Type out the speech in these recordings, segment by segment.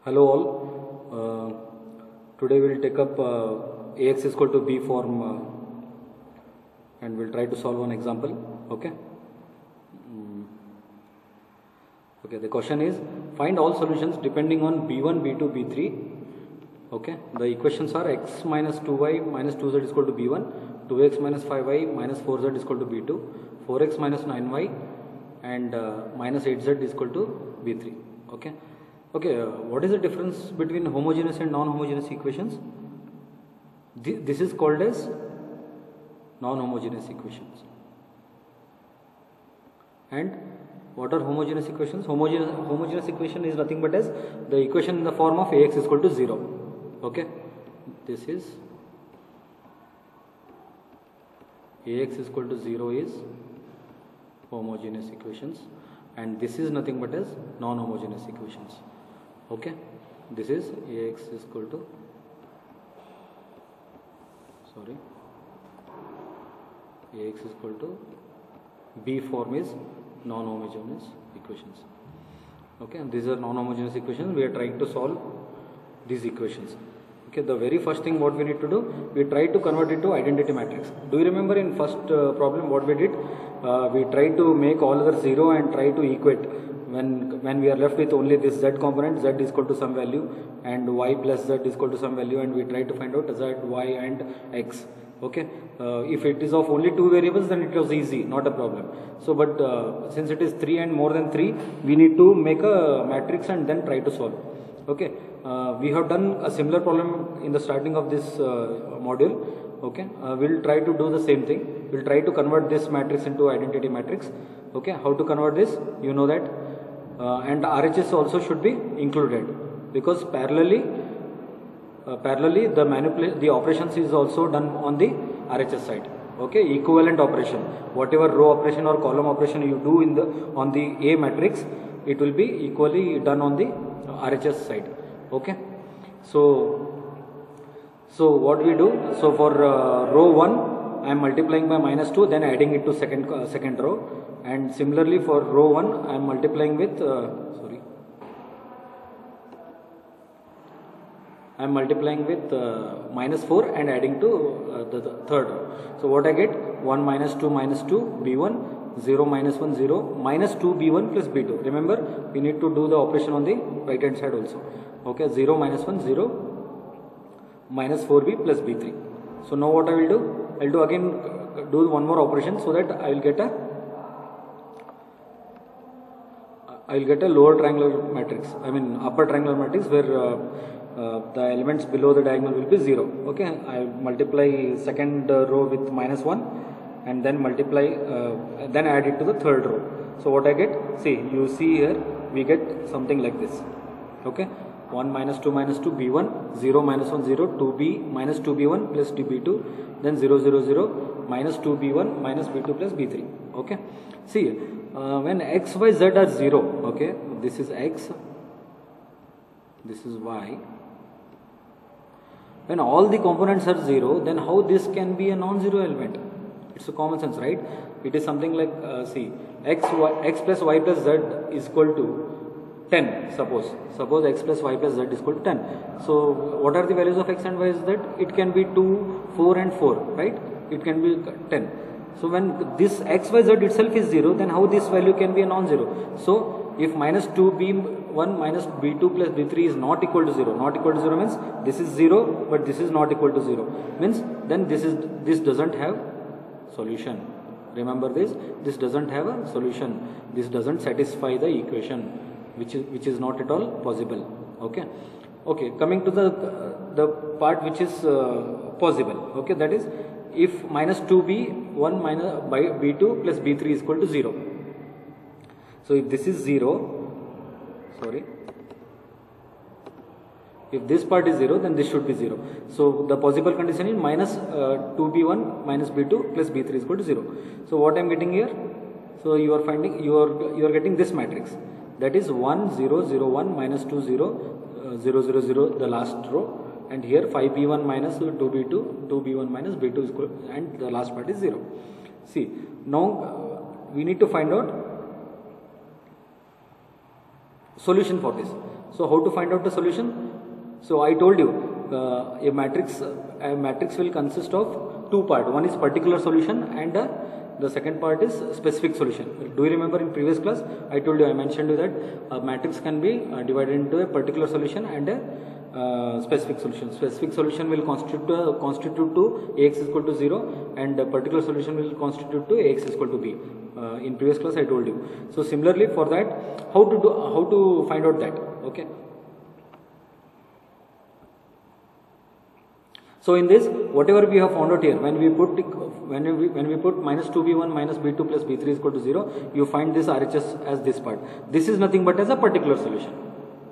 Hello all. Today we will take up Ax is equal to B form and we'll try to solve one example. Okay. Okay. The question is find all solutions depending on B1, B2, B3. Okay. The equations are x minus 2y minus 2z is equal to B1, 2x minus 5y minus 4z is equal to B2, 4x minus 9y and minus 8z is equal to B3. Okay. Okay, what is the difference between homogeneous and non-homogeneous equations? This is called as non-homogeneous equations. And what are homogeneous equations? Homogeneous equation is nothing but as the equation in the form of Ax is equal to 0. Okay, this is Ax is equal to 0 is homogeneous equations, and this is nothing but as non-homogeneous equations. Okay, this is Ax is equal to Ax is equal to B form is non-homogeneous equations. Okay, and these are non-homogeneous equations. We are trying to solve these equations. Okay, the very first thing what we need to do, we try to convert it to identity matrix. Do you remember in first problem what we did? We tried to make all other 0 and try to equate. When we are left with only this z component, z is equal to some value and y plus z is equal to some value, and we try to find out z, y and x. Okay, if it is of only 2 variables, then it was easy, not a problem. So but since it is 3 and more than 3, we need to make a matrix and then try to solve. Okay, we have done a similar problem in the starting of this module. Okay, we'll try to do the same thing. We'll try to convert this matrix into identity matrix. Okay, how to convert this? You know that. And RHS also should be included, because parallelly the operations is also done on the RHS side. Okay, equivalent operation, whatever row operation or column operation you do on the A matrix, it will be equally done on the RHS side. Okay, so what we do, so for row 1 I am multiplying by minus 2, then adding it to second row. And similarly for row 1 I am multiplying with minus 4 and adding to the third row. So what I get, 1 minus 2 b1, 0 minus 1 0 minus 2 b1 plus b2. Remember, we need to do the operation on the right hand side also. Okay, 0 minus 1 0 minus 4b plus b3. So now what I will do, I will do again do one more operation, so that I will get a lower triangular matrix, I mean upper triangular matrix, where the elements below the diagonal will be 0. Okay, I multiply second row with minus 1 and then multiply, then add it to the third row. So what I get, you see here, we get something like this. Okay, 1 minus 2 b1, 0 minus 1 0, 2b minus 2b1 plus b2, then 0 0 0 minus 2b1 minus b2 plus b3. Okay, see, when x, y, z are 0, okay, this is x, this is y. When all the components are 0, then how this can be a non-zero element? It's a common sense, right? It is something like, x plus y plus z is equal to 10, suppose x plus y plus z is equal to 10. So what are the values of x and y is that? It can be 2, 4 and 4, right? It can be 10. So when this x, y, z itself is 0, then how this value can be a non-zero? So if minus 2b1 minus b2 plus b3 is not equal to 0, not equal to 0 means this is 0 but this is not equal to 0, means then this doesn't have solution. Remember this doesn't have a solution. This doesn't satisfy the equation, which is not at all possible. Okay, coming to the part which is possible. Okay, that is, if minus 2b1 minus by b2 plus b3 is equal to 0. So if this is 0, if this part is 0, then this should be 0. So the possible condition is minus 2b1 minus b2 plus b3 is equal to 0. So what I am getting here, so you are finding, you are getting this matrix, that is 1 0 0 1 minus 2 0 0 0 0, the last row, and here 5b1 minus 2b2, 2b1 minus b2 is equal, and the last part is 0. See, now we need to find out solution for this. So how to find out the solution? So I told you a matrix will consist of two parts. One is particular solution and the second part is specific solution. Do you remember in previous class I told you, I mentioned you that a matrix can be divided into a particular solution and a specific solution. Specific solution will constitute to Ax is equal to 0 and a particular solution will constitute to Ax is equal to b. In previous class I told you. So similarly for that, how to find out that? Okay. So in this, whatever we have found out here, when we put minus 2b1 minus b2 plus b3 is equal to 0, you find this RHS as this part. This is nothing but as a particular solution.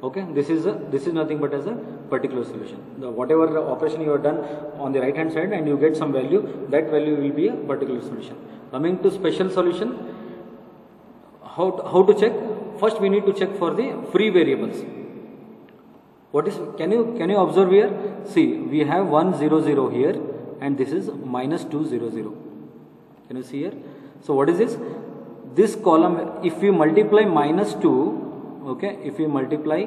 Okay, this is nothing but as a particular solution. Whatever operation you have done on the right hand side and you get some value, that value will be a particular solution. Coming to special solution, how to check? First we need to check for the free variables. What is, can you observe here? See, we have 1 0 0 here and this is minus 2 0 0. Can you see here? So what is this? This column, if we multiply minus 2, okay, if we multiply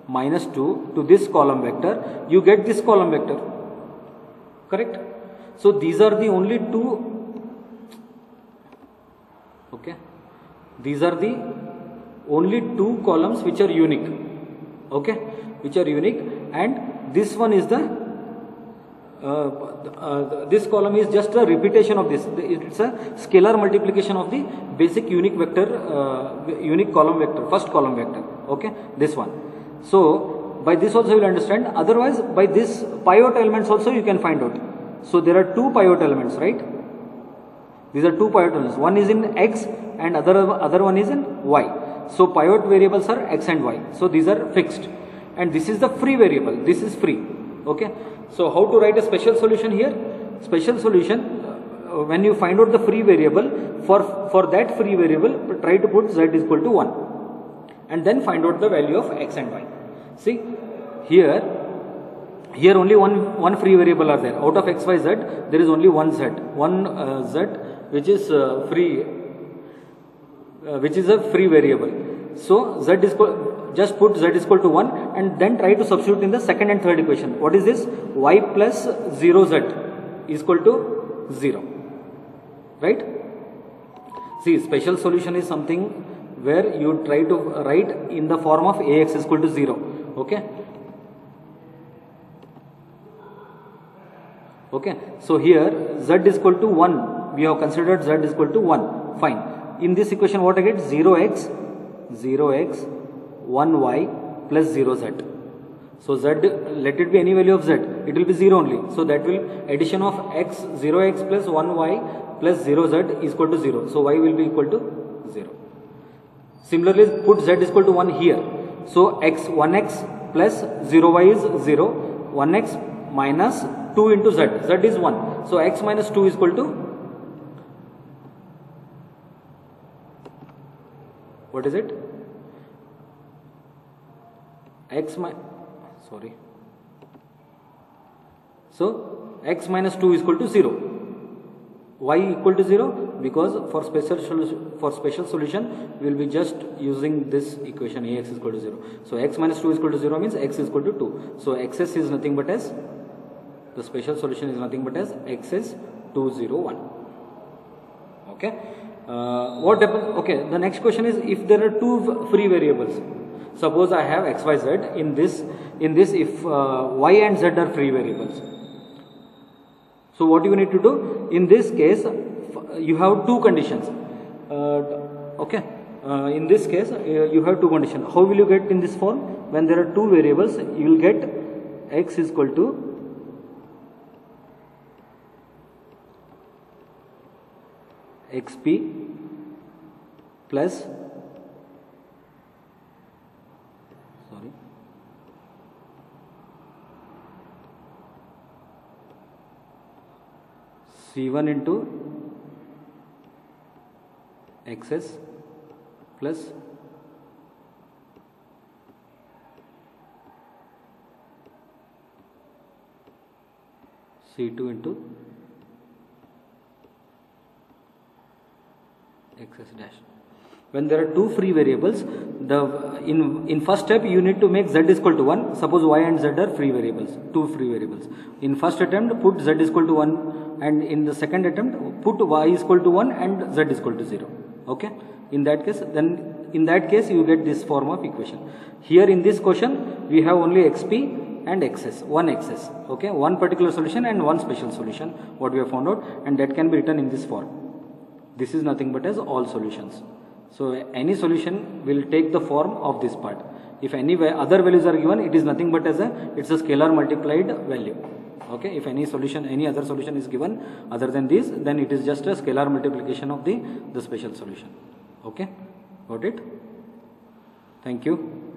minus 2 to this column vector, you get this column vector. Correct? So these are the only two, okay, these are the only two columns which are unique. Okay, which are unique, and this one is the this column is just a repetition of this. It's a scalar multiplication of the basic unique vector, unique column vector, first column vector. Okay, this one. So by this also you will understand. Otherwise, by this pivot elements also you can find out. So there are two pivot elements, right? These are two pivot elements. One is in x and other one is in y. So pivot variables are x and y. So these are fixed. And this is the free variable. This is free. Okay. So how to write a special solution here? Special solution, when you find out the free variable, for that free variable, try to put z is equal to 1. And then find out the value of x and y. See, here only one free variable are there. Out of x, y, z, there is only one z. One z which is free, which is a free variable. So z is just put z is equal to 1 and then try to substitute in the second and third equation. What is this? Y plus 0z is equal to 0. Right? See, special solution is something where you try to write in the form of Ax is equal to 0. Okay? Okay. So here z is equal to 1. We have considered z is equal to 1. Fine. In this equation what I get? 0x 1y plus 0z. So z, let it be any value of z, it will be 0 only. So that will addition of x, 0x plus 1y plus 0z is equal to 0. So y will be equal to 0. Similarly, put z is equal to 1 here. So x, 1x plus 0y is 0, 1x minus 2 into z, z is 1. So x minus 2 is equal to, what is it? So x minus 2 is equal to 0. Why equal to 0? Because for special solution we will be just using this equation Ax is equal to 0. So x minus 2 is equal to 0 means x is equal to 2. So xs is nothing but as, the special solution is nothing but as x is 201. Okay. What happens? Okay. The next question is, if there are two free variables. Suppose I have x, y, z. In this if y and z are free variables. So what you need to do? In this case, you have two conditions. Okay. In this case, you have two conditions. How will you get in this form? When there are two variables, you will get x is equal to xp plus C1 into xs plus C2 into xs dash. When there are two free variables, in first step you need to make z is equal to 1. Suppose y and z are free variables, two free variables. In first attempt put z is equal to 1, and in the second attempt put y is equal to 1 and z is equal to 0. Okay, in that case you get this form of equation. Here in this question we have only xp and xs, one xs. Okay, one particular solution and one special solution what we have found out, and that can be written in this form. This is nothing but as all solutions. So any solution will take the form of this part. If any other values are given, it is nothing but as it's a scalar multiplied value. Okay, if any other solution is given other than this, then it is just a scalar multiplication of the special solution. Okay, got it? Thank you.